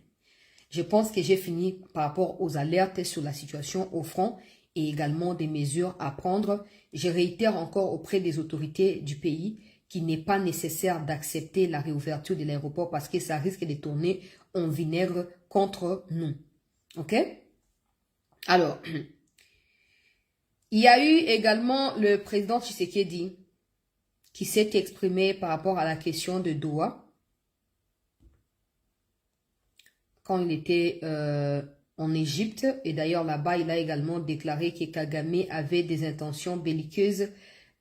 Je pense que j'ai fini par rapport aux alertes sur la situation au front et également des mesures à prendre. Je réitère encore auprès des autorités du pays qu'il n'est pas nécessaire d'accepter la réouverture de l'aéroport parce que ça risque de tourner en vinaigre contre nous. Ok? Alors, il y a eu également le président Tshisekedi qui s'est exprimé par rapport à la question de Doha quand il était en Égypte. Et d'ailleurs, là-bas, il a également déclaré que Kagame avait des intentions belliqueuses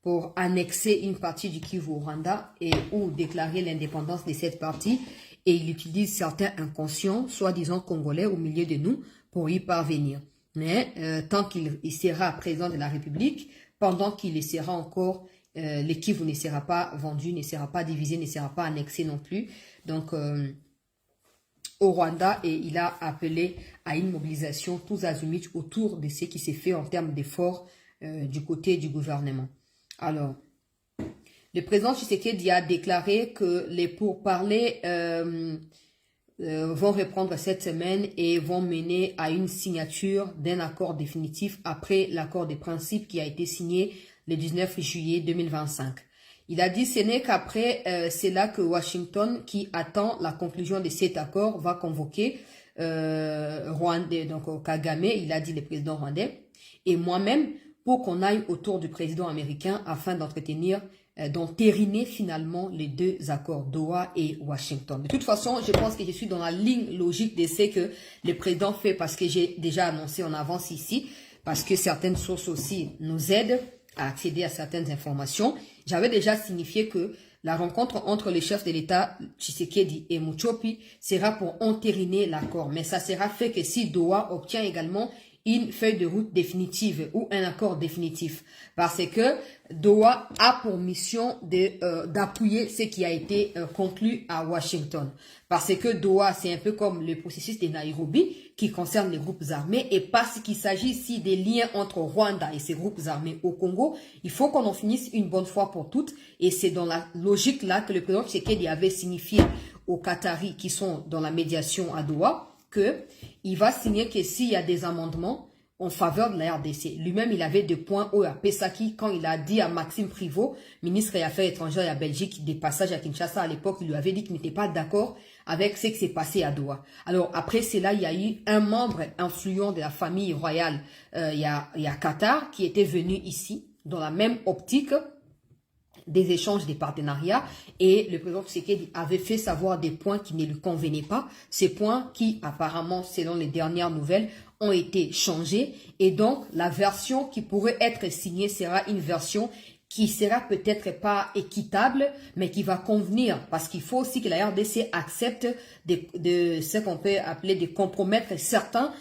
pour annexer une partie du Kivu au Rwanda ou déclarer l'indépendance de cette partie. Et il utilise certains inconscients, soi-disant congolais, au milieu de nous pour y parvenir. Mais tant qu'il sera président de la République, pendant qu'il sera encore, le Kivu ne sera pas vendu, ne sera pas divisé, ne sera pas annexé non plus. Donc, au Rwanda, et il a appelé à une mobilisation tous azimuts autour de ce qui s'est fait en termes d'efforts du côté du gouvernement. Alors, le président Tshisekedi a déclaré que les pourparlers vont reprendre cette semaine et vont mener à une signature d'un accord définitif après l'accord de principe qui a été signé le 19 juillet 2025. Il a dit ce n'est qu'après, c'est là que Washington, qui attend la conclusion de cet accord, va convoquer Rwandais, donc Kagame, il a dit le président rwandais, et moi-même, pour qu'on aille autour du président américain afin d'entériner finalement les deux accords, Doha et Washington. De toute façon, je pense que je suis dans la ligne logique de ce que le président fait parce que j'ai déjà annoncé en avance ici, parce que certaines sources aussi nous aident à accéder à certaines informations. J'avais déjà signifié que la rencontre entre les chefs de l'État, Tshisekedi et Muchopi, sera pour entériner l'accord. Mais ça sera fait que si Doha obtient également une feuille de route définitive ou un accord définitif. Parce que Doha a pour mission d'appuyer ce qui a été conclu à Washington. Parce que Doha, c'est un peu comme le processus de Nairobi qui concerne les groupes armés. Et parce qu'il s'agit ici des liens entre Rwanda et ses groupes armés au Congo, il faut qu'on en finisse une bonne fois pour toutes. Et c'est dans la logique là que le président Tshisekedi avait signifié aux Qataris qui sont dans la médiation à Doha qu'il va signer que s'il y a des amendements en faveur de la RDC. Lui-même, il avait des points hauts à Pesaki quand il a dit à Maxime Privot, ministre des Affaires étrangères et à Belgique, des passages à Kinshasa à l'époque, il lui avait dit qu'il n'était pas d'accord avec ce qui s'est passé à Doha. Alors après cela, il y a eu un membre influent de la famille royale, il y a Qatar, qui était venu ici, dans la même optique des échanges, des partenariats, et le président Tshisekedi avait fait savoir des points qui ne lui convenaient pas, ces points qui apparemment, selon les dernières nouvelles, ont été changés et donc la version qui pourrait être signée sera une version qui sera peut-être pas équitable, mais qui va convenir, parce qu'il faut aussi que la RDC accepte de ce qu'on peut appeler de compromettre certains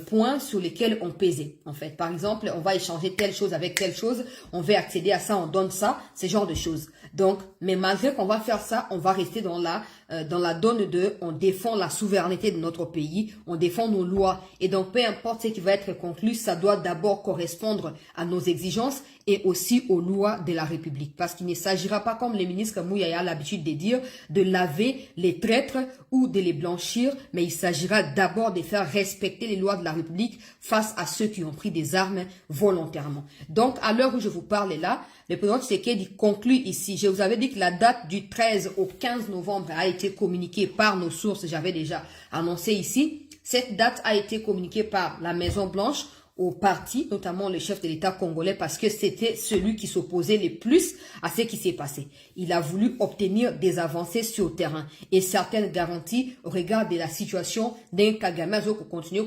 points sur lesquels on pesait. En fait, par exemple, on va échanger telle chose avec telle chose, on veut accéder à ça, on donne ça, ce genre de choses. Donc, mais malgré qu'on va faire ça, on va rester dans la donne de, on défend la souveraineté de notre pays, on défend nos lois, et donc peu importe ce qui va être conclu, ça doit d'abord correspondre à nos exigences et aussi aux lois de la République. Parce qu'il ne s'agira pas, comme les ministres Mouyaya a l'habitude de dire, de laver les traîtres ou de les blanchir, mais il s'agira d'abord de faire respecter les lois de la République face à ceux qui ont pris des armes volontairement. Donc, à l'heure où je vous parle là, le président Tshisekedi conclut ici. Je vous avais dit que la date du 13 au 15 novembre a été communiquée par nos sources, j'avais déjà annoncé ici. Cette date a été communiquée par la Maison Blanche au parti, notamment le chef de l'État congolais, parce que c'était celui qui s'opposait le plus à ce qui s'est passé. Il a voulu obtenir des avancées sur le terrain et certaines garanties au regard de la situation d'un Kagame qui continue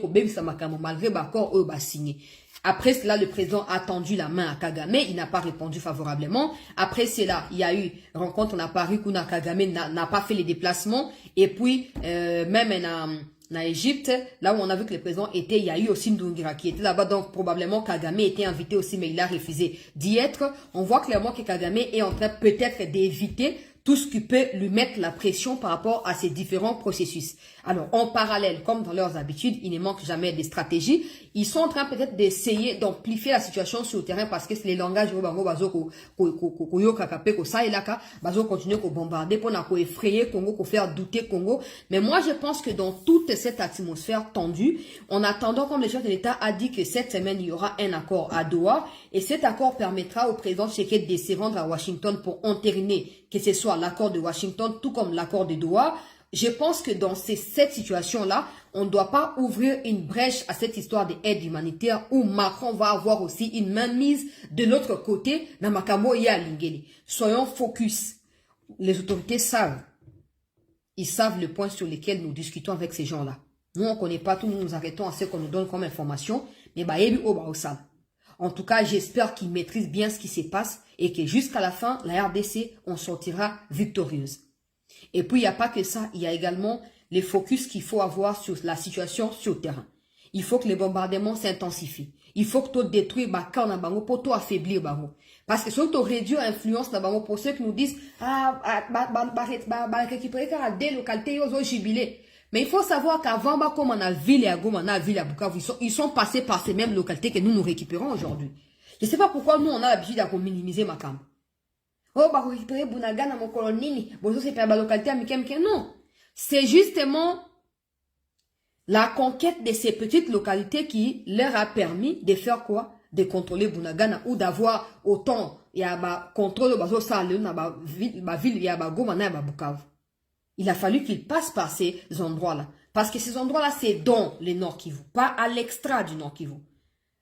malgré l'accord signé. Après cela, le président a tendu la main à Kagame, il n'a pas répondu favorablement. Après cela, il y a eu rencontre en Paris où Kagame n'a pas fait les déplacements et puis même en Égypte, là où on a vu que le président était, il y a eu aussi Ndungira qui était là-bas, donc probablement Kagame était invité aussi, mais il a refusé d'y être. On voit clairement que Kagame est en train peut-être d'éviter tout ce qui peut lui mettre la pression par rapport à ces différents processus. Alors, en parallèle, comme dans leurs habitudes, il ne manque jamais des stratégies. Ils sont en train peut-être d'essayer d'amplifier la situation sur le terrain parce que c'est les langages continuer à bombarder pour effrayer Congo, pour faire douter Congo. Mais moi, je pense que dans toute cette atmosphère tendue, en attendant, comme le chef de l'État a dit que cette semaine, il y aura un accord à Doha et cet accord permettra au président Tshisekedi de se rendre à Washington pour entériner que ce soit l'accord de Washington, tout comme l'accord de Doha. Je pense que dans cette situation-là, on ne doit pas ouvrir une brèche à cette histoire d'aide humanitaire où Macron va avoir aussi une mainmise de l'autre côté dans Makambo et à Lingeli. Soyons focus. Les autorités savent. Ils savent le point sur lequel nous discutons avec ces gens-là. Nous, on ne connaît pas tout, nous nous arrêtons à ce qu'on nous donne comme information. Mais en tout cas, j'espère qu'ils maîtrisent bien ce qui se passe et que jusqu'à la fin, la RDC, on sortira victorieuse. Et puis, il n'y a pas que ça, il y a également les focus qu'il faut avoir sur la situation sur le terrain. Il faut que les bombardements s'intensifient. Il faut que tu détruis Baka na bango pour tout affaiblir bango. Parce que si tu réduis l'influence na bango pour ceux qui nous disent récupérer car des localités ils ont jubilé. Mais il faut savoir qu'avant comme on a ville et à Goma, on a ville à Bukavu, ils sont passés par ces mêmes localités que nous récupérons aujourd'hui. Je ne sais pas pourquoi nous on a l'habitude de minimiser Makam. Oh, bah, récupérer Bunagana, mon colonini, bonjour, c'est pas la localité américaine. Non. C'est justement la conquête de ces petites localités qui leur a permis de faire quoi? De contrôler Bunagana ou d'avoir autant, il y a un contrôle de ça, ville, il y a un Goma, il Bukavu. Il a fallu qu'ils passent par ces endroits-là. Parce que ces endroits-là, c'est dans le Nord Kivu, pas à l'extra du Nord Kivu.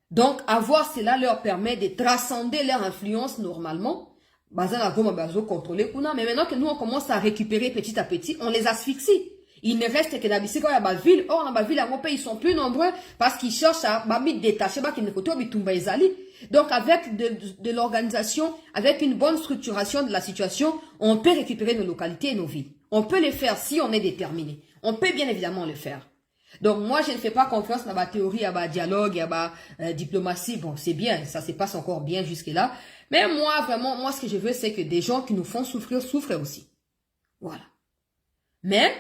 Donc, avoir cela leur permet de transcender leur influence normalement. Mais maintenant que nous, on commence à récupérer petit à petit, on les asphyxie. Il ne reste que d'habiter quand il y a ma ville. Or, dans ma ville, ils sont plus nombreux parce qu'ils cherchent à détacher, donc, avec de l'organisation, avec une bonne structuration de la situation, on peut récupérer nos localités et nos villes. On peut les faire si on est déterminé. On peut bien évidemment le faire. Donc, moi, je ne fais pas confiance dans ma théorie, à ma dialogue, à ma diplomatie. Bon, c'est bien, ça se passe encore bien jusque-là. Mais moi, vraiment, moi, ce que je veux, c'est que des gens qui nous font souffrir, souffrent aussi. Voilà. Mais,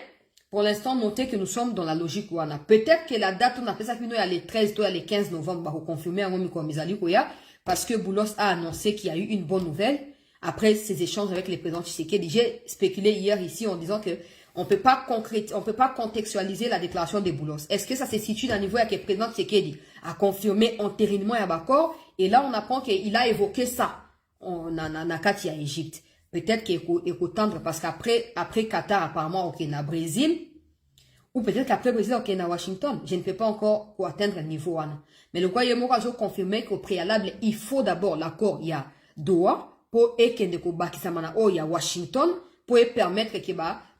pour l'instant, notez que nous sommes dans la logique où on a. Peut-être que la date, on a fait ça, il y a les 13, il y a les 15 novembre, pour confirmer à parce que Boulos a annoncé qu'il y a eu une bonne nouvelle. Après ces échanges avec les présidents Tshisekedi, j'ai spéculé hier ici en disant que on peut pas contextualiser la déclaration de Boulos. Est-ce que ça se situe dans le niveau avec le président Tshisekedi a confirmé entérinement et Abakor? Et là, on apprend qu'il a évoqué ça en Katia, Égypte. Peut-être qu'il est tendre parce qu'après Qatar, apparemment, ok, na Brésil. Ou peut-être qu'après Brésil, ok, na Washington. Je ne peux pas encore atteindre le niveau 1. Mais le Guayemo a confirmé qu'au préalable, il faut d'abord l'accord, il y a Doha, pour ekende ko bakisamana o ya Washington, pour permettre que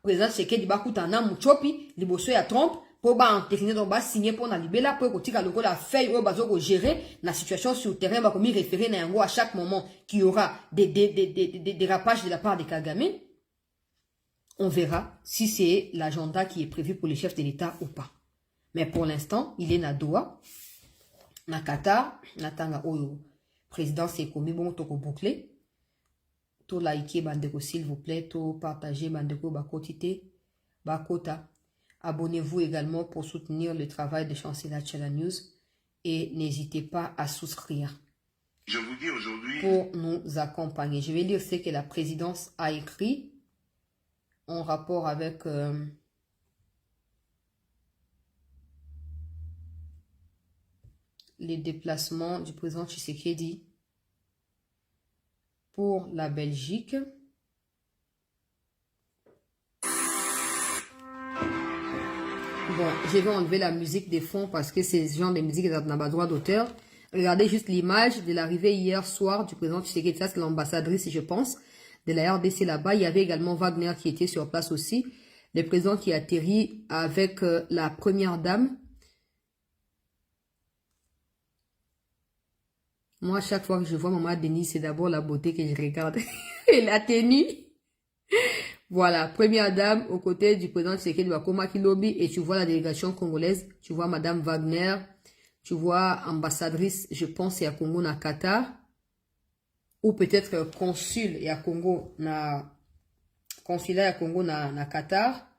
président Tshisekedi bakutana muchopi liboso ya Trump pour entériner donc signer pour la libérer pour que tika loko la feuille ou bazo gérer la situation sur le terrain ba comme référer na yango à chaque moment qu'il y aura des dérapages de la part de Kagame. On verra si c'est l'agenda qui est prévu pour les chefs de l'État ou pas. Mais pour l'instant, il est na Doha, na Qatar, na tanga oyo président c'est comme bon to ko boucler. To liker bandeko s'il vous plaît, to partager bandeko bakotité, bakota. Abonnez-vous également pour soutenir le travail de Chancela Tchela News et n'hésitez pas à souscrire. Je vous dis aujourd'hui pour nous accompagner. Je vais lire ce que la présidence a écrit en rapport avec les déplacements du président Tshisekedi pour la Belgique. Bon, je vais enlever la musique des fonds parce que c'est ce genre de musique qui n'a pas droit d'auteur. Regardez juste l'image de l'arrivée hier soir du président Tshisekedi. Ça, c'est l'ambassadrice, je pense, de la RDC là-bas. Il y avait également Wagner qui était sur place aussi. Le président qui atterrit avec la première dame. Moi, chaque fois que je vois Maman Denise, c'est d'abord la beauté que je regarde. Et la tenue. Voilà, première dame aux côtés du président Tshisekedi Bakoma Kilobi. Et tu vois la délégation congolaise. Tu vois Madame Wagner. Tu vois ambassadrice, je pense, à Congo na Qatar. Ou peut-être consul et à Congo na consulat à Congo na Qatar.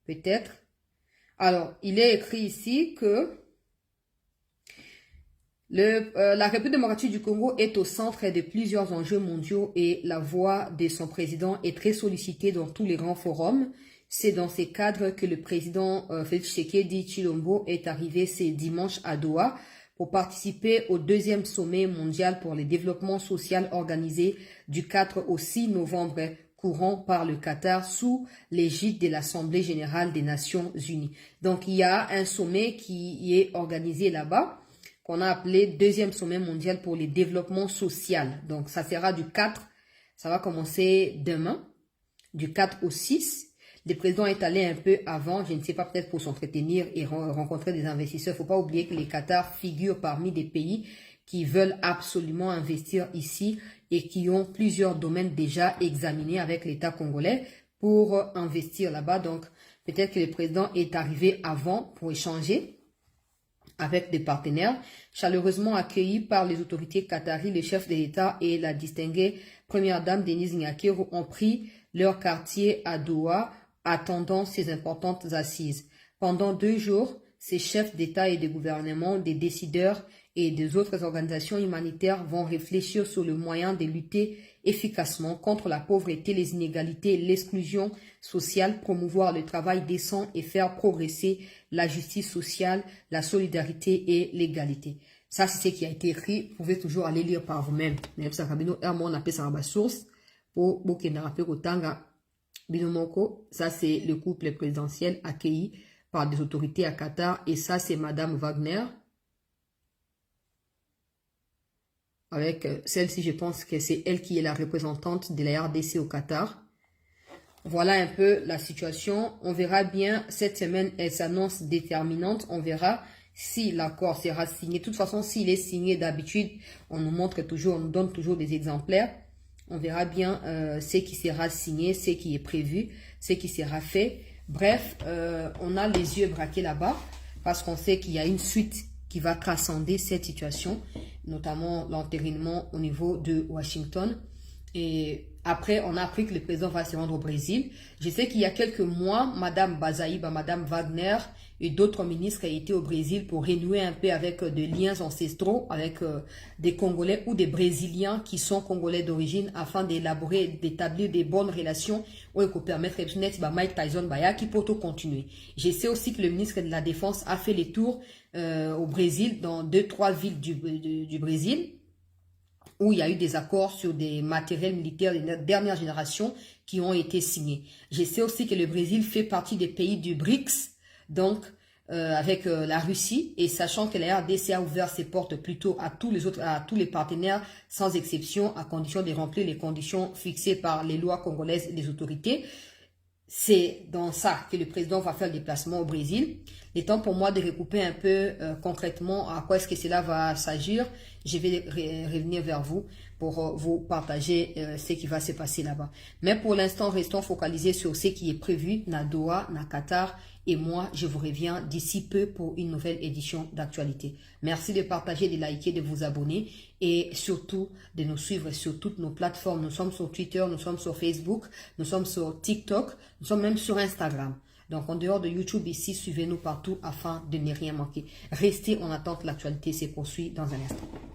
Peut-être. Alors, il est écrit ici que la République démocratique du Congo est au centre de plusieurs enjeux mondiaux et la voix de son président est très sollicitée dans tous les grands forums. C'est dans ces cadres que le président Félix Tshisekedi Tshilombo est arrivé ce dimanche à Doha pour participer au 2e sommet mondial pour le développement social organisé du 4 au 6 novembre courant par le Qatar sous l'égide de l'Assemblée générale des Nations unies. Donc il y a un sommet qui est organisé là-bas, qu'on a appelé 2e sommet mondial pour le développement social. Donc, ça sera du 4, ça va commencer demain, du 4 au 6. Le président est allé un peu avant, je ne sais pas, peut-être pour s'entretenir et rencontrer des investisseurs. Il ne faut pas oublier que les Qatar figurent parmi des pays qui veulent absolument investir ici et qui ont plusieurs domaines déjà examinés avec l'État congolais pour investir là-bas. Donc, peut-être que le président est arrivé avant pour échanger avec des partenaires, chaleureusement accueillis par les autorités qataries, le chef de l'État et la distinguée première dame Denise Nyakero ont pris leur quartier à Doha, attendant ces importantes assises. Pendant 2 jours, ces chefs d'État et de gouvernement, des décideurs et des autres organisations humanitaires vont réfléchir sur le moyen de lutter efficacement contre la pauvreté, les inégalités, l'exclusion sociale, promouvoir le travail décent et faire progresser la justice sociale, la solidarité et l'égalité. Ça, c'est ce qui a été écrit. Vous pouvez toujours aller lire par vous-même. Ça, c'est le couple présidentiel accueilli par des autorités à Qatar. Et ça, c'est Madame Wagner. Avec celle-ci, je pense que c'est elle qui est la représentante de la RDC au Qatar. Voilà un peu la situation. On verra bien. Cette semaine, elle s'annonce déterminante. On verra si l'accord sera signé. De toute façon, s'il est signé d'habitude, on nous montre toujours, on nous donne toujours des exemplaires. On verra bien ce qui sera signé, ce qui est prévu, ce qui sera fait. Bref, on a les yeux braqués là-bas parce qu'on sait qu'il y a une suite qui va transcender cette situation, notamment l'entérinement au niveau de Washington. Et après, on a appris que le président va se rendre au Brésil. Je sais qu'il y a quelques mois, Madame Bazaïba, Madame Wagner et d'autres ministres étaient au Brésil pour renouer un peu avec des liens ancestraux, avec des Congolais ou des Brésiliens qui sont Congolais d'origine afin d'élaborer, d'établir des bonnes relations ou pour permettre à Mike Tyson Bayaki pour tout continuer. Je sais aussi que le ministre de la Défense a fait les tours au Brésil, dans 2-3 villes du Brésil, où il y a eu des accords sur des matériels militaires de dernière génération qui ont été signés. Je sais aussi que le Brésil fait partie des pays du BRICS, donc avec la Russie, et sachant que la RDC a ouvert ses portes plutôt à tous les partenaires, sans exception, à condition de remplir les conditions fixées par les lois congolaises et les autorités. c'est dans ça que le président va faire le déplacement au Brésil. Il est temps pour moi de recouper un peu concrètement à quoi est-ce que cela va s'agir. Je vais revenir vers vous pour vous partager ce qui va se passer là-bas. Mais pour l'instant, restons focalisés sur ce qui est prévu na Doha, na Qatar. Et moi, je vous reviens d'ici peu pour une nouvelle édition d'actualité. Merci de partager, de liker, de vous abonner et surtout de nous suivre sur toutes nos plateformes. Nous sommes sur Twitter, nous sommes sur Facebook, nous sommes sur TikTok, nous sommes même sur Instagram. Donc, en dehors de YouTube ici, suivez-nous partout afin de ne rien manquer. Restez en attente, l'actualité se poursuit dans un instant.